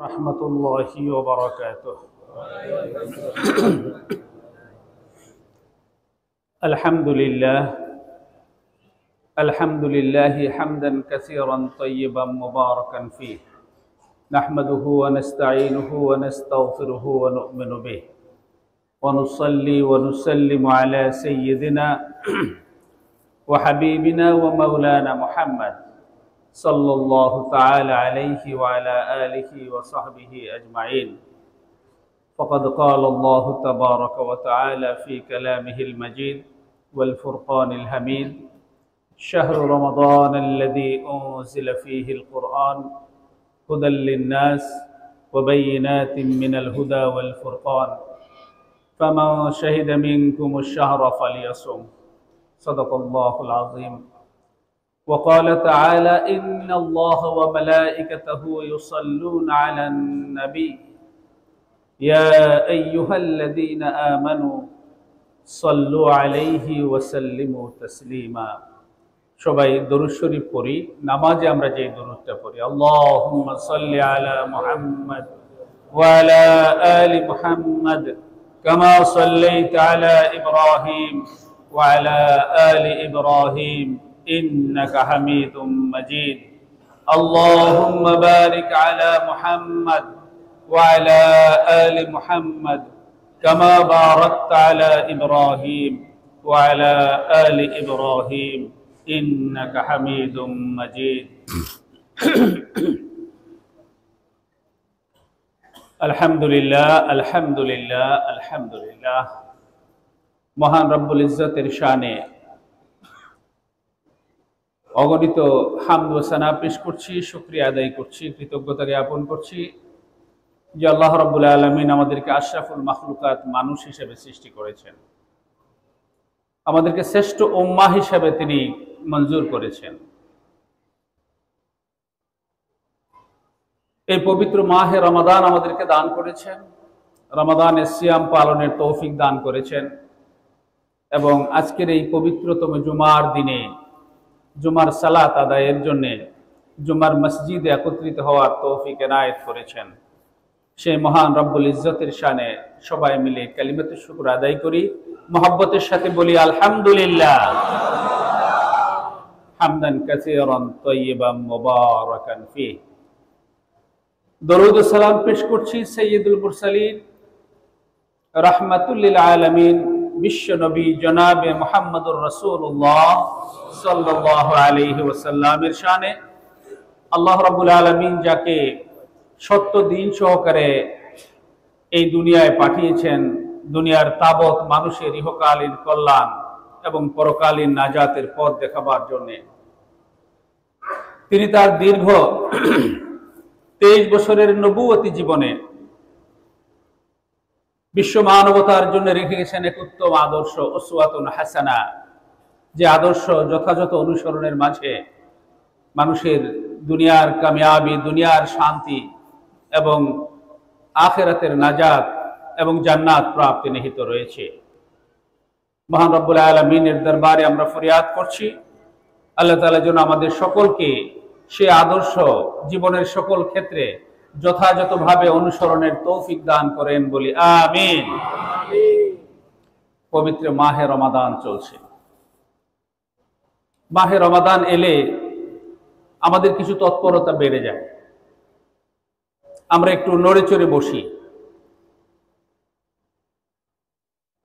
रहमतुल्लाहि व बरकातुह। अल्हम्दुलिल्लाहि हम्दन कसीरन तय्यिबन मुबारकन फीह नहमदुहु व नस्तईनुहु व नस्तगफिरुहु व नु'मिनु बिही व नुसल्ली व नुसल्लिमु अला सय्यिदिना व हबीबिना व मौलाना मुहम्मद सल्लल्लाहु तआला अलैहि व अला आलिहि व सहबिहि अजमाइन। फ़क़द क़ाल अल्लाहु तबारक व तआला फ़ी कलामिहिल मजीद वल फ़ुरक़ानिल हमीद शहरु रमज़ानल्लज़ी उन्ज़िल फ़ीहिल क़ुरआन हुदल लिन्नास व बय्यिनातिन मिनल हुदा वल फ़ुरक़ान फ़मन शहिद मिनकुमुश शहरा फ़लयसुम। सदक़ल्लाहुल अज़ीम। वक़ाल तआला इन्नल्लाह व मलाइकतहु युसल्लूना अलन नबी या अय्युहल्लज़ीना आमनू सल्लु अलैहि व सल्लिमू तस्लीमा। সবাই দরুদ শরীফ পড়ি। নামাজে আমরা যে দরুদটা পড়ি, আল্লাহুম্মা সাল্লি আলা মুহাম্মাদ ওয়া আলা আলি মুহাম্মাদ কামা সাল্লাইতা আলা ইব্রাহিম ওয়া আলা আলি ইব্রাহিম ইন্নাকা হামিদুম মাজিদ। আল্লাহুম্মা বারিক আলা মুহাম্মাদ ওয়া আলা আলি মুহাম্মাদ কামা বারাকতা আলা ইব্রাহিম ওয়া আলা আলি ইব্রাহিম ইন্নাকা হামিদুম মাজিদ। আলহামদুলিল্লাহ আলহামদুলিল্লাহ আলহামদুলিল্লাহ। মহান রব্বুল ইজ্জতের শানে অগণিত হামদ ও সানা পেশ করছি, শুকরিয়া আদায় করছি, কৃতজ্ঞতা জ্ঞাপন করছি যে আল্লাহ রাব্বুল আলামিন আমাদেরকে আশরাফুল মাখলুকাত মানুষ হিসেবে সৃষ্টি করেছেন, আমাদেরকে শ্রেষ্ঠ উম্মাহ হিসেবে তিনি মঞ্জুর করেছেন। এই পবিত্র মাহে রমাদান আমাদেরকে দান করেছেন, রমাদানের সিয়াম পালনের তৌফিক দান করেছেন এবং আজকের এই পবিত্রতম জুমার দিনে জুমার সালাত আদায়ের জন্য জুমার মসজিদে একত্রিত হওয়ার তৌফিক এনায়েত করেছেন। সেই মহান রব্বুল ইজ্জতের শানে সবাই মিলে কালিমাতুশ শুকর আদায় করি, মুহাব্বতের সাথে বলি আলহামদুলিল্লাহ হামদান কাসীরান তাইয়িবান মুবারাকান ফীহ। দরুদ ও সালাম পেশ করছি সাইয়্যিদুল মুরসালিন রাহমাতুল লিল আলামিন বিশ্ব নবী জনাবে মুহাম্মদুর রাসূলুল্লাহ সাল্লাল্লাহু আলাইহি ওয়াসাল্লামের শানে। আল্লাহ রাব্বুল আলামিন যাকে সত্য দিন সহকারে এই দুনিয়ায় পাঠিয়েছেন দুনিয়ার তাবৎ মানুষের ইহকালীন কল্যাণ এবং পরকালীন নাজাতের পথ দেখাবার জন্য, তিনি তার দীর্ঘ 23 বছরের নবুয়তি জীবনে বিশ্ব মানবতার জন্য রেখে গেছেন এক উত্তম আদর্শ, উসওয়াতুন হাসানা, যে আদর্শ যথাযথ অনুসরণের মাঝে মানুষের দুনিয়ার কামিয়াবি, দুনিয়ার শান্তি এবং আখিরাতের নাজাত এবং জান্নাত প্রাপ্তি নিহিত রয়েছে। মহান রব্বুল আলামিনের দরবারে আমরা ফরিয়াদ করছি আল্লাহ তাআলা যেন আমাদের সকলকে সে আদর্শ জীবনের সকল ক্ষেত্রে যথাযথভাবে অনুসরণের তৌফিক দান করেন বলি আমিন। পবিত্র মাহে রমাদান চলছে। মাহে রমাদান এলে আমাদের কিছু তৎপরতা বেড়ে যায়, আমরা একটু নড়ে চড়ে বসি,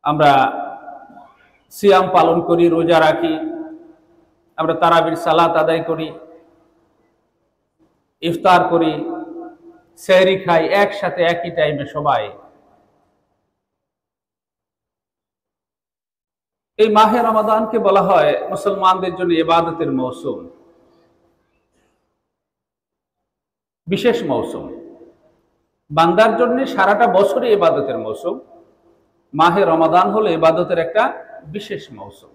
আমরা সিয়াম পালন করি, রোজা রাখি, আমরা তারাবির সালাত আদায় করি, ইফতার করি, সেহরি খাই একসাথে একই টাইমে সবাই। এই মাহে রমাদানকে বলা হয় মুসলমানদের জন্য ইবাদতের মৌসুম, বিশেষ মৌসুম। বান্দার জন্য সারাটা বছরই ইবাদতের মৌসুম, মাহে রমাদান হলো ইবাদতের একটা বিশেষ মৌসুম।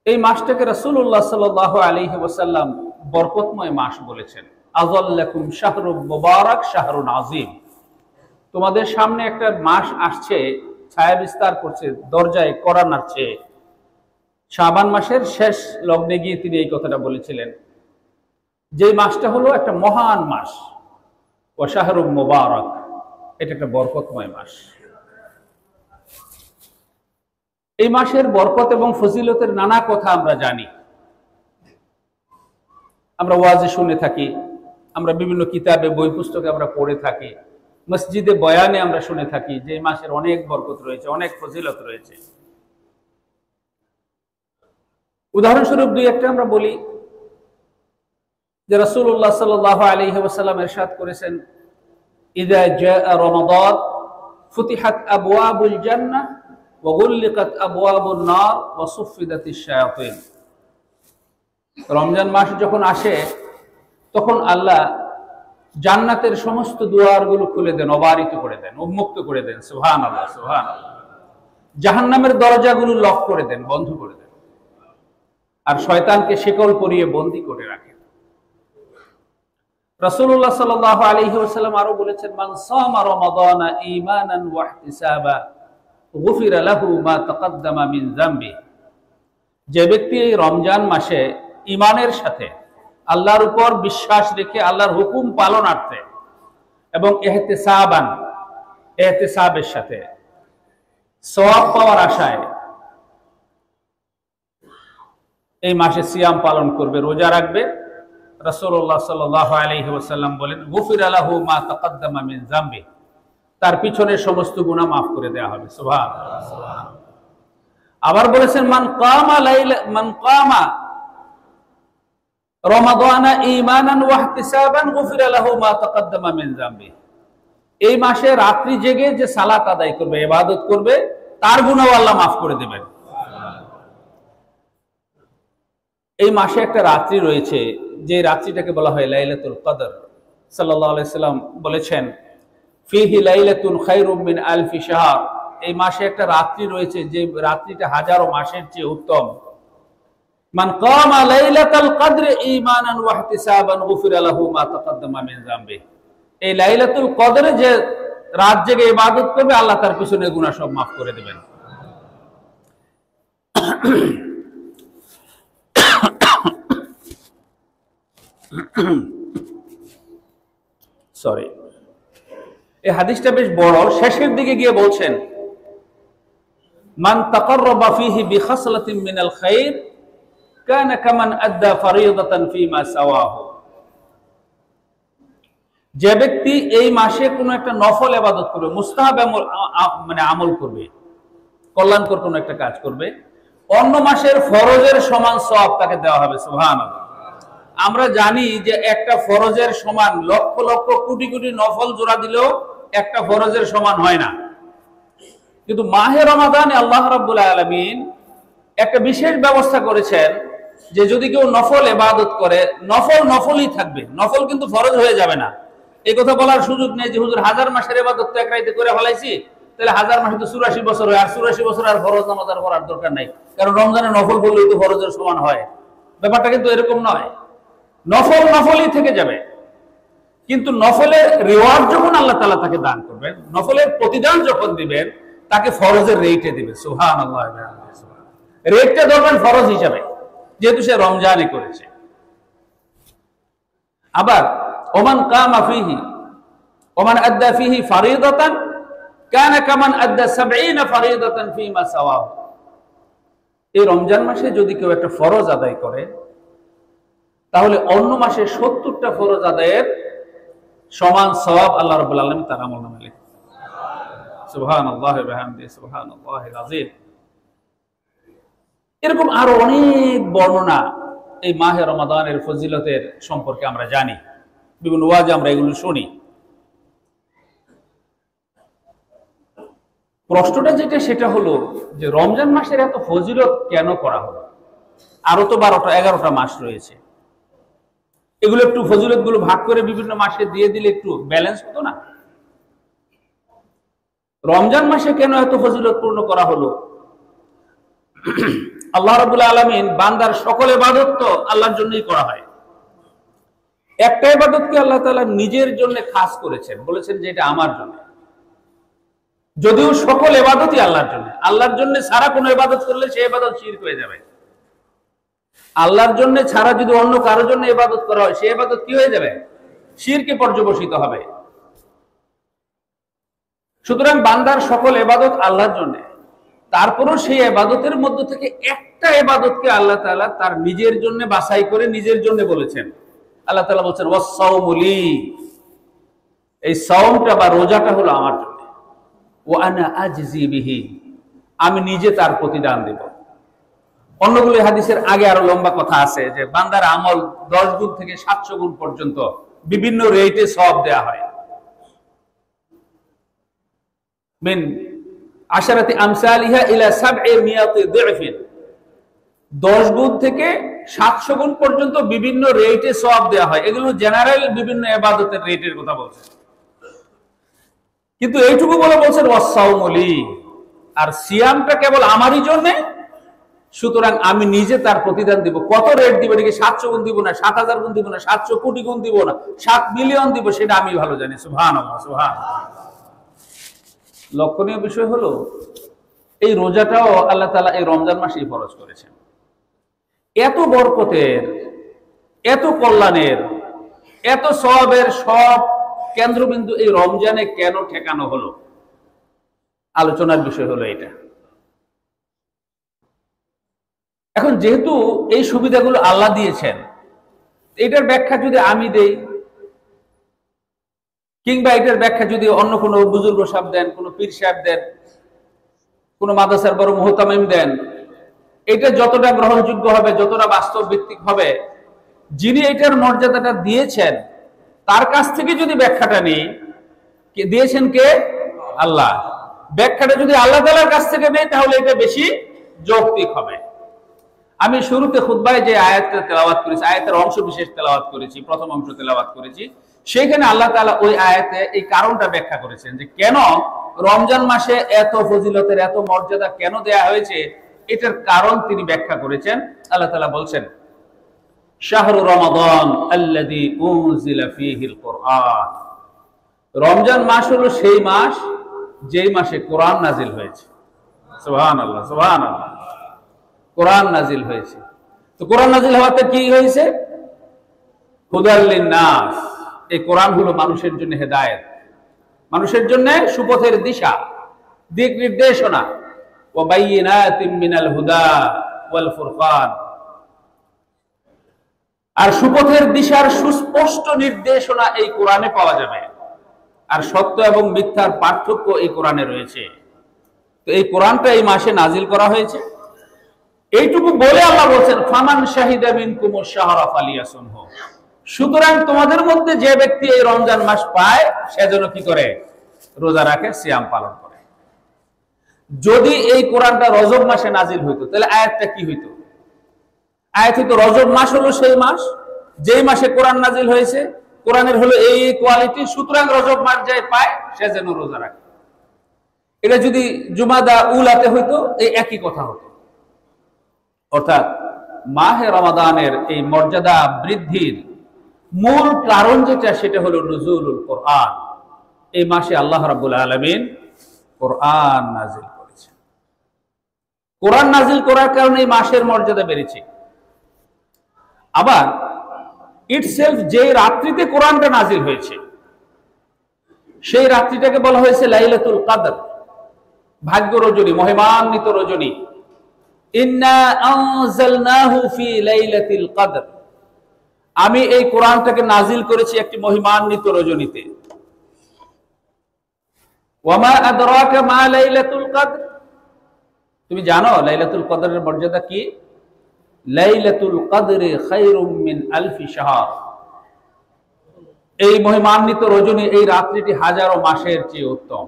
এই মাসটাকে রাসূলুল্লাহ সাল্লাল্লাহু আলাইহি ওয়াসাল্লাম বরকতময় মাস বলেছেন। আযাল্লাকুম শাহরুম মুবারাক শাহরুন আযীম। তোমাদের সামনে একটা মাস আসছে, ছায়া বিস্তার করছে, দরজায় কড়া নাড়ছে। শাবান মাসের শেষ লগ্নে গিয়ে তিনি এই কথাটা বলেছিলেন যে মাসটা হলো একটা মহান মাস, ওয়া শাহরুম মুবারাক, এটা একটা বরকতময় মাস। এই মাসের বরকত এবং ফজিলতের নানা কথা আমরা জানি, আমরা ওয়াজে শুনে থাকি, আমরা বিভিন্ন কিতাবে বই পুস্তকে আমরা পড়ে থাকি, মসজিদে বয়ানে আমরা শুনে থাকি যে এই মাসের অনেক বরকত রয়েছে, অনেক ফজিলত রয়েছে। উদাহরণস্বরূপ দুই একটা আমরা বলি যে রাসূলুল্লাহ সাল্লাল্লাহু আলাইহি ওয়াসাল্লাম ইরশাদ করেছেন, ইযা জাআ রমাদান ফুতিহাত আবওয়াবুল জান্নাহ ওয়া গুল্লিকাত আবওয়াবুন নার ওয়া সুফিদাতিশ শায়াতিন। রমজান মাস যখন আসে তখন আল্লাহ জান্নাতের সমস্ত দুয়ারগুলো খুলে দেন, অবারিত করে দেন, উন্মুক্ত করে দেন। সুবহানাল্লাহ, সুবহানাল্লাহ। জাহান্নামের দরজাগুলো লক করে দেন, বন্ধ করে দেন, আর শয়তানকে শিকল পরিয়ে বন্দী করে রাখেন। রাসূলুল্লাহ সাল্লাল্লাহু আলাইহি ওয়াসাল্লাম আরো বলেছেন, মান সামা রমাদানা ঈমানান ওয়া ইহতিসাবা গুফিরা লাহু মা তাকাদ্দামা মিন যামবি। যে ব্যক্তি এই রমজান মাসে ঈমানের সাথে, আল্লাহর উপর বিশ্বাস রেখে, আল্লাহর হুকুম পালনার্থে এবং ইহতিসাবের সাথে, সওয়াব পাওয়ার আশায় এই মাসে সিয়াম পালন করবে, রোজা রাখবে, রাসূলুল্লাহ সাল্লাল্লাহু আলাইহি ওয়াসাল্লাম বলেন, গুফিরা লাহু মা তাকাদ্দামা মিন যামবি, তার পিছনের সমস্ত গুনাহ মাফ করে দেওয়া হবে। সুবহানাল্লাহ, সুবহানাল্লাহ। আবার বলেছেন, মান কামা রমাদানা ঈমানান ওয়া ইহতিসাবান গুফিরা লাহু মা তাকাদ্দামা মিন যামবি। এই মাসে রাত্রি জেগে যে সালাত আদায় করবে, ইবাদত করবে, তার গুনাহ আল্লাহ মাফ করে দেবেন। এই মাসে একটা রাত্রি রয়েছে, যে রাত্রিটাকে বলা হয় লাইলাতুল কদর। সাল্লাল্লাহু আলাইহি সাল্লাম বলেছেন, ফিহি লাইলাতুন খায়রুম মিন আলফি শাহর। এই মাসে একটা রাত্রি রয়েছে যে রাত্রিটা হাজারো মাসের চেয়ে উত্তম। মান কামা লাইলাতাল কদর ঈমানান ওয়া ইহতিসাবান গুফিরা লাহু মা তাকাদ্দামা মিন যামবি। এই লাইলাতুল কদরে যে রাত জেগে ইবাদত করবে, আল্লাহ তার পিছনে গুনাহ সব মাফ করে দেবেন। সরি, এই হাদিসটা বেশ বড়। শেষের দিকে গিয়ে বলছেন, মান তাকাররাবা ফীহি বিখাসলাতিন মিনাল খায়র কানা কামান আদ্দা ফরিদাতান ফীমা সাওয়াহু। যে ব্যক্তি এই মাসে কোনো একটা নফল ইবাদত করবে, মুস্তাহাব মানে আমল করবে, কল্যাণকর কোনো একটা কাজ করবে, অন্য মাসের ফরজের সমান সওয়াব তাকে দেওয়া হবে। সুবহানাল্লাহ। আমরা জানি যে একটা ফরজের সমান লক্ষ লক্ষ কোটি কোটি নফল জোড়া দিলেও একটা ফরজের সমান হয় না। কিন্তু মাহে রমাদানে আল্লাহ রাব্বুল আলামিন একটা বিশেষ ব্যবস্থা করেছেন যে যদি কেউ নফল ইবাদত করে, নফল নফলই থাকবে, নফল কিন্তু ফরজ হয়ে যাবে না। এই কথা বলার সুযোগ নেই যে হুজুর হাজার মাসের ইবাদত তো এক রাইতে করে ফেলাইছি, তাহলে হাজার মাসে তো 84 বছর হয়, আর 84 বছর আর ফরজ নামাজ আর করার দরকার নাই, কারণ রমজানে নফল বললেই তো ফরজের সমান হয়। ব্যাপারটা কিন্তু এরকম নয়। নফল নফলই থেকে যাবে, কিন্তু নফলের রিওয়ার্ড যখন আল্লাহ তাআলা তাকে দান করবেন, নফলের প্রতিদান যখন দিবেন, তাকে ফরজের রেটে দিবেন। সুবহানাল্লাহ। রেটটা ধরবেন ফরজ হিসাবে, যেহেতু সে রমজানে করেছে। আবার ওমান কামা ফীহি ওমান আদ্দা ফীহি ফরিদাতান কানা কামান আদ্দা 70 ফরিদাতান ফীমা সাওয়াহু। এই রমজান মাসে যদি কেউ একটা ফরজ আদায় করে, তাহলে অন্য মাসে 70টা ফরজ আদায়ের সমান সওয়াব আল্লাহ রাব্বুল আলামিন তার আমলনামায় লিখেন। সুবহানাল্লাহি ওয়া বিহামদিহি সুবহানাল্লাহিল আযীম। এরকম আরো অনেক বর্ণনা এই মাহে রমাদানের ফজিলতের সম্পর্কে আমরা জানি, বিভিন্ন ওয়াজে আমরা এগুলো শুনি। প্রশ্নটা যেটা সেটা হলো যে রমজান মাসের এত ফজিলত কেন করা হলো? আরো তো 11টা মাস রয়েছে, এগুলো একটু ফজিলত গুলো ভাগ করে বিভিন্ন মাসে দিয়ে দিলে একটু ব্যালেন্স হতো না? রমজান মাসে কেন এত ফজিলত পূর্ণ করা হলো? আল্লাহ রাব্বুল আলামিন বান্দার সকল ইবাদত তো আল্লাহর জন্যই করা হয়। একটা ইবাদতকে আল্লাহ তাআলা নিজের জন্য খাস করেছেন, বলেছেন যে এটা আমার জন্য। যদিও সকল ইবাদতই আল্লাহর জন্য, আল্লাহর জন্য ছাড়া কোনো ইবাদত করলে সেই ইবাদত শিরক হয়ে যাবে। আল্লাহর জন্য ছাড়া যদি অন্য কারোর জন্য ইবাদত করা হয়, সেই ইবাদত কি হয়ে যাবে? শিরকে পর্যবসিত হবে। সুতরাং বান্দার সকল ইবাদত আল্লাহর জন্য, তারপরও সেই ইবাদতের মধ্য থেকে একটা ইবাদতকে আল্লাহ তাআলা তার নিজের জন্য বাছাই করে নিজের জন্য বলেছেন। আল্লাহ তাআলা বলছেন ওয়াস-সাওমু লি, এই সাওমটা বা রোজাটা হলো আমার জন্য, ওয়া আনা আজজি বিহি, আমি নিজে তার প্রতিদান দেব। অন্যগুলো হাদিসের আগে আরো লম্বা কথা আছে যে বান্দার আমল 10 গুণ থেকে 700 গুণ পর্যন্ত বিভিন্ন রেটে সওয়াব দেয়া হয়। মিন আশারাতি আমসালিহা ইলা 700 দিফিন, 10 গুণ থেকে 700 গুণ পর্যন্ত বিভিন্ন রেটে সওয়াব দেয়া হয়। এগুলো জেনারেল বিভিন্ন ইবাদতের রেটের কথা বলছে, কিন্তু এইটুকু বলে বলছেন ওয়াস-সাওমু লি, আর সিয়ামটা কেবল আমারই জন্য, সুতরাং আমি নিজে তার প্রতিদান দিব। কত রেট দিব, এটাকে 700 গুণ দিব না, 7000 গুণ দিব না, 700 কোটি গুণ দিব না, 7 মিলিয়ন দিব, সেটা আমি ভালো জানি। সুবহানাল্লাহ, সুবহানাল্লাহ। লক্ষণীয় বিষয় হলো এই রোজাটাও আল্লাহ তাআলা এই রমজান মাসেই ফরজ করেছেন। এত বরকতের, এত কল্যাণের, এত সওয়াবের সব কেন্দ্রবিন্দু এই রমজানে কেন ঠেকানো হলো? আলোচনার বিষয় হলো এটা। এখন যেহেতু এই সুবিধাগুলো আল্লাহ দিয়েছেন, এটার ব্যাখ্যা যদি আমি দেই, কিংবা এটার ব্যাখ্যা যদি অন্য কোনো বুজুর্গ সাহেব দেন, কোনো পীর সাহেব দেন, কোনো মাদ্রাসার বড় মুহতামিম দেন, এটা যতটা গ্রহণযোগ্য হবে, যতটা বাস্তব ভিত্তিক হবে, যিনি এটার মর্যাদাটা দিয়েছেন তার কাছ থেকে যদি ব্যাখ্যাটা নেই, কে দিয়েছেন? কে? আল্লাহ। ব্যাখ্যাটা যদি আল্লাহ তাআলার কাছ থেকে নেই তাহলে এটা বেশি যৌক্তিক হবে। আমি শুরুতে খুতবায় যে আয়াতটা তেলাওয়াত করেছি, আয়াতের অংশ বিশেষ তেলাওয়াত করেছি, প্রথম অংশ তেলাওয়াত করেছি, সেখানে আল্লাহ তাআলা ওই আয়াতে এই কারণটা ব্যাখ্যা করেছেন যে কেন রমজান মাসে এত ফজিলতের, এত মর্যাদা কেন দেয়া হয়েছে, এটার কারণ তিনি ব্যাখ্যা করেছেন। আল্লাহ তাআলা বলছেন শাহরু রমাদান আল্লাযী উনজিলা ফীহিল কুরআন, রমজান মাস হলো সেই মাস যেই মাসে কোরআন নাজিল হয়েছে। সুবহানাল্লাহ, সুবহানাল্লাহ। কোরআন নাজিল হয়েছে। তো কোরআন নাজিল হওয়াতে কি হয়েছে? হুদাল লিন-নাস, এই কোরআন হলো মানুষের জন্য হেদায়েত, মানুষের জন্য সুপথের দিশা, দিক নির্দেশনা। ওয়া বাইয়িনাতিম মিনাল হুদা ওয়াল ফুরকান, আর সুপথের দিশার সুস্পষ্ট নির্দেশনা এই কোরআনে পাওয়া যাবে। আর সত্য এবং মিথ্যার পার্থক্য এই কোরআনে রয়েছে। তো এই কোরআনটা এই মাসে নাজিল করা হয়েছে। এইটুকু বলে আল্লাহ বলছেন ফামান শাহিদা মিনকুমুশ শাহরা ফালিয়াসুমহু, সুতরাং তোমাদের মধ্যে যে ব্যক্তি এই রমজান মাস পায় সে যেন কি করে? রোজা রাখে, সিয়াম পালন করে। যদি এই কোরআনটা রজব মাসে নাজিল হইতো তাহলে আয়াতটা কি হইতো? আয়াত হইতো রজব মাস হলো সেই মাস যেই মাসে কোরআন নাজিল হয়েছে, কোরআনের হলো এই কোয়ালিটি, সুতরাং রজব মাস যায় পায় সে যেন রোজা রাখে। এটা যদি জুমাদা উলাতে হইতো এই একই কথা হতো। অর্থাৎ মাহে রমাদানের এই মর্যাদা বৃদ্ধির মূল কারণ যেটা, সেটা হলো নুজুলুল কোরআন। এই মাসে আল্লাহ রাব্বুল আলামিন কোরআন নাজিল করেছেন। কোরআন নাজিল করার কারণে এই মাসের মর্যাদা বেড়েছে। আবার ইটসেলফ যে রাত্রিতে কোরআনটা নাজিল হয়েছে, সেই রাত্রিটাকে বলা হয়েছে লাইলাতুল কদর, ভাগ্য রজনী, মহিমান্বিত রজনী। ইন্না আনজালনাহু ফি লাইলাতিল কদর, আমি এই কোরআনটাকে নাজিল করেছি একটি মহিমান্বিত রজনীতে। ওয়ামা আদরাকা মা লাইলাতুল কদর, তুমি জানো লাইলাতুল কদরের মর্যাদা কি? লাইলাতুল কদরে খায়রুম মিন আলফি শাহর, এই মহিমান্বিত রজনী, এই রাত্রিটি হাজারো মাসের চেয়ে উত্তম।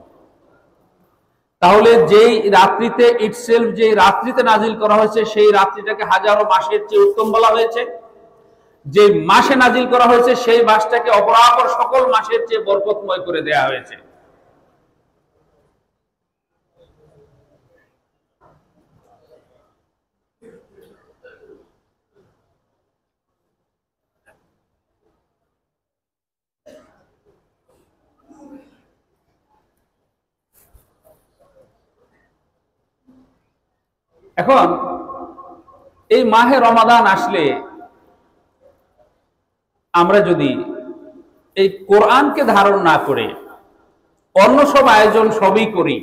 তাহলে যেই রাত্রিতে ইটসেলফ, যে রাত্রিতে নাজিল করা হয়েছে, সেই রাত্রিটাকে হাজারো মাসের চেয়ে উত্তম বলা হয়েছে। যে মাসে নাজিল করা হয়েছে সেই মাসটাকে অপরাপর সকল মাসের চেয়ে বরকতময় করে দেয়া হয়েছে। এখন এই মাহে রমাদান আসলে আমরা যদি এই কোরআনকে ধারণ না করে অন্য সব আয়োজন সবই করি,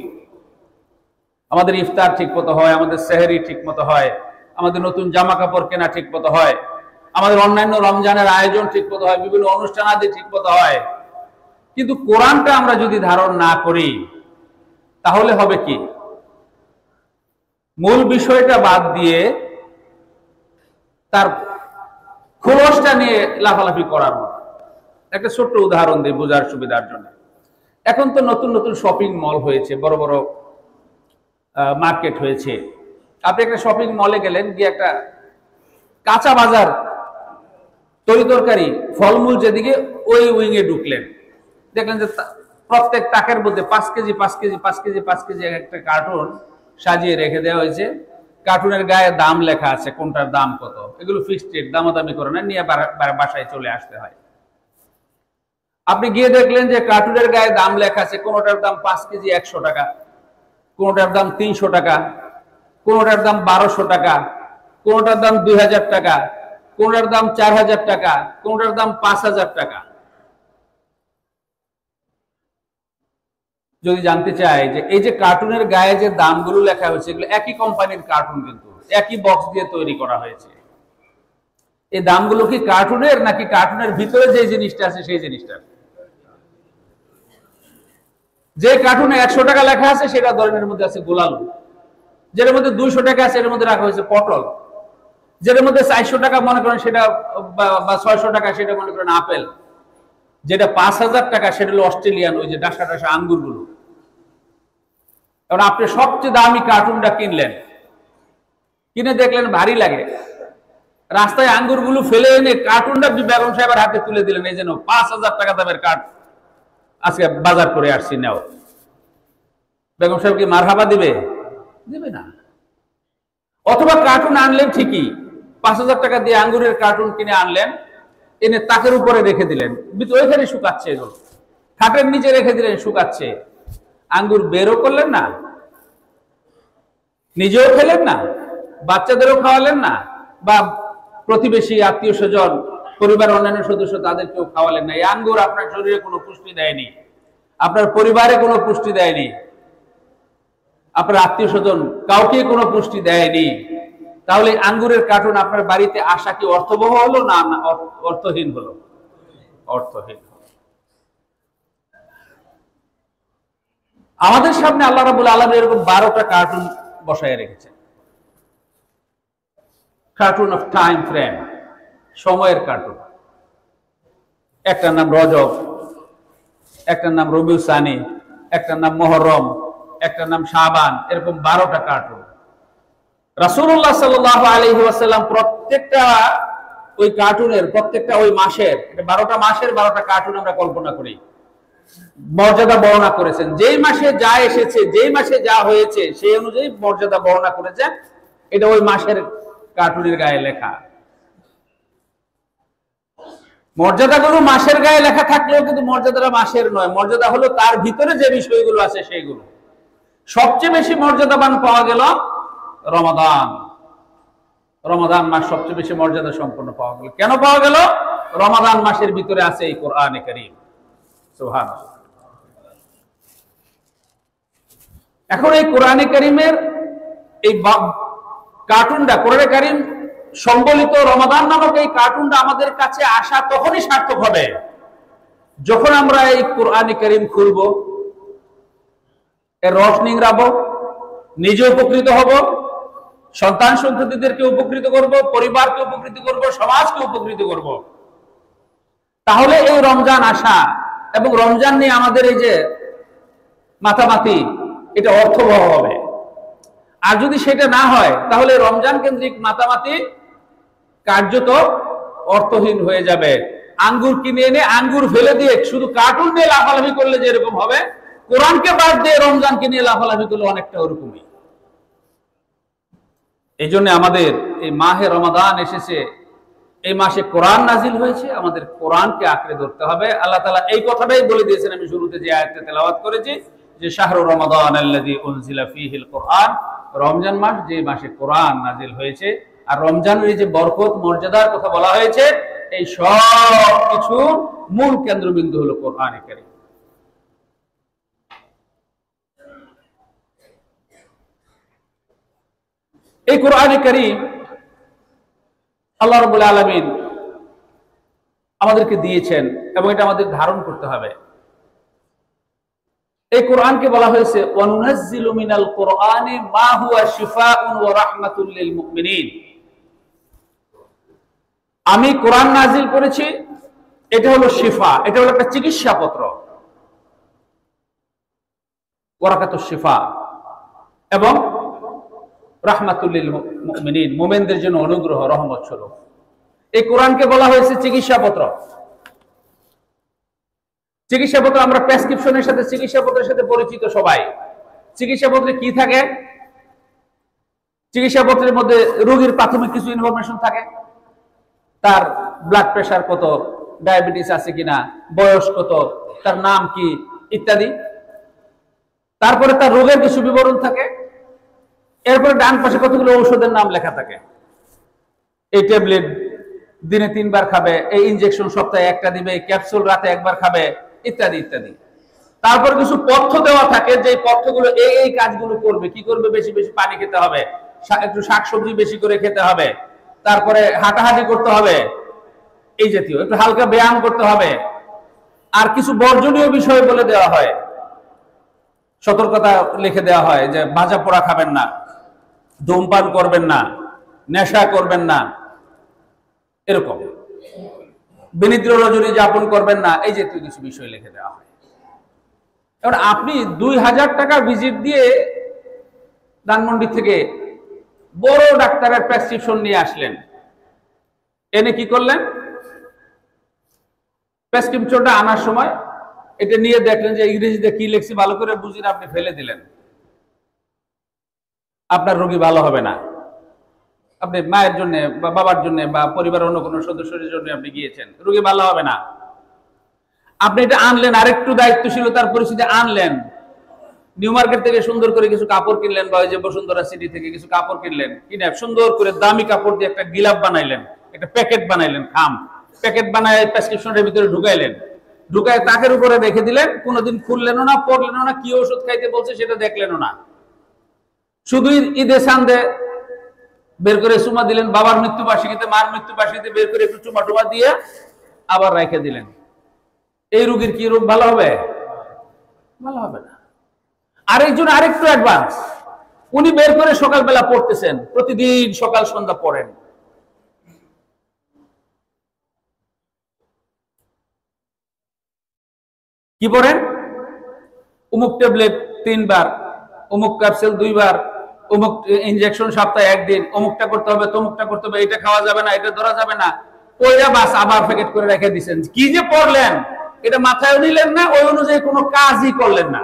আমাদের ইফতার ঠিক মতো হয়, আমাদের সেহরি ঠিক মতো হয়, আমাদের নতুন জামা কাপড় কেনা ঠিক মতো হয়, আমাদের অন্যান্য রমজানের আয়োজন ঠিক মতো হয়, বিভিন্ন অনুষ্ঠান আদি ঠিক মতো হয়। কিন্তু কোরআনটা আমরা যদি ধারণ না করি তাহলে হবে কি? মূল বিষয়টা বাদ দিয়ে তার খোলসটা নিয়ে লাফালাফি করার মতো। একটা ছোট্ট উদাহরণ দিই বোঝার সুবিধার জন্য। এখন তো নতুন নতুন শপিং মল হয়েছে, বড় বড় মার্কেট হয়েছে। আপনি একটা শপিং মলে গেলেন, গিয়ে একটা কাঁচা বাজার, তরি তরকারি, ফলমূল যেদিকে, ওই উইংয়ে ঢুকলেন, দেখলেন যে প্রত্যেক তাকের মধ্যে 5 কেজি 5 কেজি 5 কেজি 5 কেজি একটা কার্টুন সাজিয়ে রেখে দেওয়া হয়েছে। কার্টুনের গায়ে দাম লেখা আছে, কোনটার দাম কত। এগুলো ফিক্সড রেট, দামাদামি করে না, নিয়ে বাসায় চলে আসতে হয়। আপনি গিয়ে দেখলেন যে কার্টুনের গায়ে দাম লেখা আছে, কোনটার দাম 5 কেজি 100 টাকা, কোনটার দাম 300 টাকা, কোনটার দাম 1200 টাকা, কোনটার দাম 2000 টাকা, কোনটার দাম 4000 টাকা, কোনটার দাম 5000 টাকা। যদি জানতে চাই যে এই যে কার্টুনের গায়ে যে দামগুলো লেখা হয়েছে, এগুলো একই কোম্পানির কার্টুন, কিন্তু একই বক্স দিয়ে তৈরি করা হয়েছে। এই দামগুলো কি কার্টুনের, নাকি কার্টুনের ভিতরে যে জিনিসটা আছে সেই জিনিসটা? যে কার্টুনে 100 টাকা লেখা আছে সেটা ধরনের মধ্যে আছে গোলালু, যেটার মধ্যে 200 টাকা আছে এর মধ্যে রাখা হয়েছে পটল, যেটার মধ্যে 400 টাকা মনে করেন সেটা, বা 600 টাকা সেটা মনে করেন আপেল, যেটা 5000 টাকা সেটা হলো অস্ট্রেলিয়ান ওই যে ডাসা ডাসা আঙ্গুরগুলো। কারণ আপনি সবচেয়ে দামি কার্টুনটা কিনলেন, কিনে দেখলেন ভারী লাগে, রাস্তায় আঙ্গুরগুলো ফেলে এনে কার্টুনটা বেগম সাহেবের হাতে তুলে দিলেন, এই যেন 5000 টাকা দামের কার্ট আজকে বাজার করে আসছি, নাও। বেগম সাহেব কি মারহাবা দিবে? দিবে না। অথবা কার্টুন আনলেন ঠিকই, 5000 টাকা দিয়ে আঙ্গুরের কার্টুন কিনে আনলেন, এনে তাকের উপরে রেখে দিলেন, ওইখানে শুকাচ্ছে, এগুলো খাটের নিচে রেখে দিলেন, শুকাচ্ছে। আঙ্গুর বেরও করলেন না, নিজেও খেলেন না, বাচ্চাদেরও খাওয়ালেন না, বা প্রতিবেশী আত্মীয় স্বজন পরিবার অন্যান্য সদস্য তাদেরকেও খাওয়ালেন না। এই আঙ্গুর আপনার শরীরে কোনো পুষ্টি দেয়নি, আপনার পরিবারে কোনো পুষ্টি দেয়নি, আপনার আত্মীয় স্বজন কাউকে কোনো পুষ্টি দেয়নি। তাহলে আঙ্গুরের কার্টুন আপনার বাড়িতে আসা কি অর্থবহ হলো না অর্থহীন হলো? অর্থহীন। আমাদের সামনে আল্লাহ রাব্বুল আলামিন এরকম 12টা কার্টুন বসায় রেখেছেন। কার্টুন অফ টাইম ফ্রেম, সময়ের কার্টুন। একটার নাম রজব, একটার নাম রবিউল সানি, একটার নাম মুহররম, একটার নাম শাবান, এরকম 12টা কার্টুন। রাসূলুল্লাহ সাল্লাল্লাহু আলাইহি ওয়াসাল্লাম প্রত্যেকটা ওই কার্টুনের, প্রত্যেকটা ওই মাসের, 12টা মাসের 12টা কার্টুন আমরা কল্পনা করি, মর্যাদা বর্ণনা করেছেন। যেই মাসে যা এসেছে, যেই মাসে যা হয়েছে সেই অনুযায়ী মর্যাদা বর্ণনা করেছেন। এটা ওই মাসের কার্টুনের গায়ে লেখা। মর্যাদাগুলো মাসের গায়ে লেখা থাকলেও কিন্তু মর্যাদাটা মাসের নয়, মর্যাদা হলো তার ভিতরে যে বিষয়গুলো আছে সেইগুলো। সবচেয়ে বেশি মর্যাদাবান পাওয়া গেল রমাদান। রমাদান মাস সবচেয়ে বেশি মর্যাদা সম্পন্ন পাওয়া গেল। কেন পাওয়া গেল? রমাদান মাসের ভিতরে আছে এই কোরআনে কারীম। সুবহানাল্লাহ। এখন এই কোরআনে কারীমের এই কার্টুনটা, কোরআনে কারীম সম্বলিত রমাদান নামক এই কার্টুনটা আমাদের কাছে আসা তখনই সার্থক হবে যখন আমরা এই কোরআনে কারীম খুলবো, এর রস নিংড়াবো, নিজে উপকৃত হব, সন্তান সন্ততিদেরকে উপকৃত করব, পরিবারকে উপকৃত করব, সমাজকে উপকৃত করব। তাহলে এই রমজান আসা এবং রমজান নিয়ে আমাদের এই যে মাতামাতি, এটা অর্থবহ হবে। আর যদি সেটা না হয় তাহলে রমজান কেন্দ্রিক মাতামাতি কার্যত অর্থহীন হয়ে যাবে। আঙ্গুর কিনে এনে আঙ্গুর ফেলে দিয়ে শুধু কার্টুন নিয়ে লাফালাফি করলে যেরকম হবে, কোরআনকে বাদ দিয়ে রমজানকে নিয়ে লাফালাফি করলে অনেকটা ওরকমই। এই জন্য আমাদের এই মাহে রমাদান এসেছে, এই মাসে কোরআন নাজিল হয়েছে, আমাদের কোরআনকে আঁকড়ে ধরতে হবে। আল্লাহ তাআলা এই কথাটাই বলে দিয়েছেন, আমি শুরুতে যে আয়াতটা তেলাওয়াত করেছি, যে শাহরু রমাদান আল্লাযী উনজিলা ফীহিল কোরআন, রমজান মাস যে মাসে কোরআন নাজিল হয়েছে। আর রমজানের যে বরকত মর্যাদার কথা বলা হয়েছে, এই সব কিছুর মূল কেন্দ্রবিন্দু হলো কোরআনে কারীম। এই কোরআনে কারীম আল্লাহ রাব্বুল আলামিন আমাদেরকে দিয়েছেন এবং এটা আমাদের ধারণ করতে হবে। এই কোরআনকে বলা হয়েছে ওয়ানুনাজ্জিলু মিনাল কোরআনি মা হুয়া শিফাউন ওয়া রাহমাতুল লিল মুমিনিন। আমি কোরআন নাজিল করেছি, এটা হলো শিফা, এটা হলো একটা চিকিৎসাপত্র, ওয়ারাকাতুশ শিফা, এবং রাহমাতুল লিল মুমিনিন, মুমিনদের জন্য অনুগ্রহ রহমত স্বরূপ। এই কোরআনকে বলা হয়েছে চিকিৎসাপত্র। চিকিৎসাপত্র, আমরা প্রেসক্রিপশনের সাথে চিকিৎসাপত্রের সাথে পরিচিত সবাই। চিকিৎসাপত্রে কি থাকে? চিকিৎসাপত্রের মধ্যে রোগীর প্রাথমিক কিছু ইনফরমেশন থাকে, তার ব্লাড প্রেশার কত, ডায়াবেটিস আছে কিনা, বয়স কত, তার নাম কি ইত্যাদি। তারপরে তার রোগের কিছু বিবরণ থাকে। এরপরে ডান পাশে কতগুলো ঔষধের নাম লেখা থাকে। এই ট্যাবলেট দিনে 3 বার খাবে, এই ইনজেকশন সপ্তাহে 1টা দিবে, এই ক্যাপসুল রাতে 1 বার খাবে, ইত্যাদি ইত্যাদি। তারপর কিছু পথ্য দেওয়া থাকে, যে পথ্যগুলো এই কাজগুলো করবে। কি করবে? বেশি বেশি পানি খেতে হবে, একটু শাকসবজি বেশি করে খেতে হবে, তারপরে হাঁটাহাঁটি করতে হবে, এই জাতীয় একটু হালকা ব্যায়াম করতে হবে। আর কিছু বর্জনীয় বিষয় বলে দেওয়া হয়, সতর্কতা লিখে দেওয়া হয় যে ভাজা পোড়া খাবেন না, ধূমপান করবেন না, নেশা করবেন না, এরকম বিনিদ্র রজনী যাপন করবেন না, এই জাতীয় কিছু বিষয় লিখে দেওয়া হয়। এবার আপনি 2000 টাকা ভিজিট দিয়ে ধানমন্ডি থেকে বড় ডাক্তারের প্রেসক্রিপশন নিয়ে আসলেন, এনে কি করলেন? প্রেসক্রিপশনটা আনার সময় এটা নিয়ে দেখলেন যে ইংরেজিতে কি লিখছে ভালো করে বুঝিয়ে আপনি ফেলে দিলেন। আপনার রোগী ভালো হবে না। আপনি মায়ের জন্য বা বাবার জন্য বা পরিবারের অন্য কোনো সদস্যের জন্য আপনি গিয়েছেন, রোগী ভালো হবে না। আপনি এটা আনলেন, আরেকটু দায়িত্বশীলতার পরিস্থিতি আনলেন, নিউ মার্কেট থেকে সুন্দর করে কিছু কাপড় কিনলেন, বা ওই যে বসুন্ধরা সিটি থেকে কিছু কাপড় কিনলেন, কিনে সুন্দর করে দামি কাপড় দিয়ে একটা গিলাপ বানাইলেন, একটা প্যাকেট বানাইলেন, প্যাকেট বানায় প্রেসক্রিপশনের ভিতরে ঢুকাইলেন, ঢুকায় তাকের উপরে রেখে দিলেন। কোনোদিন খুললেনও না, পড়লেনও না, কি ওষুধ খাইতে বলছে সেটা দেখলেনও না। শুধু ঈদে সান্দে বের করে চুমা দিলেন, বাবার মৃত্যুবার্ষিকীতে, মার মৃত্যুবার্ষিকীতে বের করে একটু চুমা টুমা দিয়ে আবার রেখে দিলেন। এই রোগীর কি রোগ ভালো হবে? ভালো হবে না। আরেকজন আরেকটু অ্যাডভান্স, উনি বের করে সকালবেলা পড়তেছেন, প্রতিদিন সকাল সন্ধ্যা পড়েন। কি পড়েন? অমুক ট্যাবলেট 3 বার, অমুক ক্যাপসুল 2 বার, অমুক ইনজেকশন সপ্তাহে 1 দিন, অমুকটা করতে হবে, তমুকটা করতে হবে, এটা খাওয়া যাবে না, এটা ধরা যাবে না, ওইটা বাস আবার প্যাকেট করে রেখে দিচ্ছেন। কি যে পড়লেন এটা মাথায় নিলেন না, ওই অনুযায়ী কোনো কাজই করলেন না।